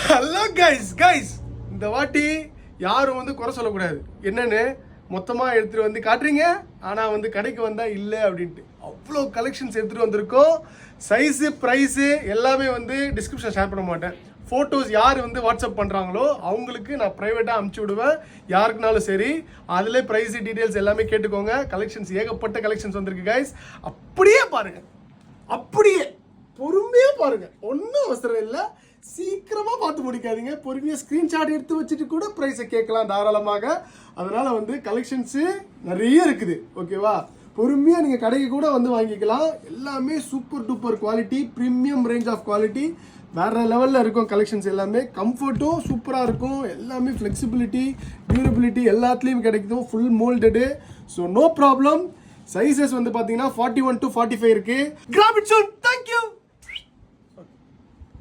Hello guys இந்த வாட்டி யாரும் வந்து குறை சொல்லக்கூடாது. என்னன்னு மொத்தமாக எடுத்துகிட்டு வந்து காட்டுறீங்க, ஆனால் வந்து கடைக்கு வந்தால் இல்லை அப்படின்ட்டு அவ்வளோ கலெக்ஷன்ஸ் எடுத்துகிட்டு வந்திருக்கோம். சைஸு ப்ரைஸு எல்லாமே வந்து டிஸ்கிரிப்ஷன் ஷேர் பண்ண மாட்டேன். ஃபோட்டோஸ் யார் வந்து வாட்ஸ்அப் பண்ணுறாங்களோ அவங்களுக்கு நான் ப்ரைவேட்டாக அனுப்பிச்சி விடுவேன். யாருக்குனாலும் சரி, அதில் ப்ரைஸு டீட்டெயில்ஸ் எல்லாமே கேட்டுக்கோங்க. கலெக்ஷன்ஸ் ஏகப்பட்ட கலெக்ஷன்ஸ் வந்திருக்கு கைஸ். அப்படியே பாருங்கள், அப்படியே பொறுமையாக பாருங்கள், ஒன்றும் அவசரம் இல்லை. சீக்கிரமாக பார்த்து முடிக்காதீங்க. பொறுமையாக ஸ்க்ரீன்ஷாட் எடுத்து வச்சுட்டு கூட ப்ரைஸை கேட்கலாம் தாராளமாக. அதனால் வந்து கலெக்ஷன்ஸு நிறைய இருக்குது. ஓகேவா, பொறுமையாக நீங்கள் கடைக்கு கூட வந்து வாங்கிக்கலாம். எல்லாமே super duper quality, premium range of quality, வேறு லெவலில் இருக்கும். கலெக்ஷன்ஸ் எல்லாமே கம்ஃபர்ட்டும் சூப்பராக இருக்கும். எல்லாமே ஃப்ளெக்சிபிலிட்டி, டியூரபிலிட்டி எல்லாத்துலேயும் கிடைக்கும். Full moulded, so no problem. Sizes வந்து பார்த்தீங்கன்னா 41 to 45 இருக்குது. Grab it soon. தேங்க்யூ.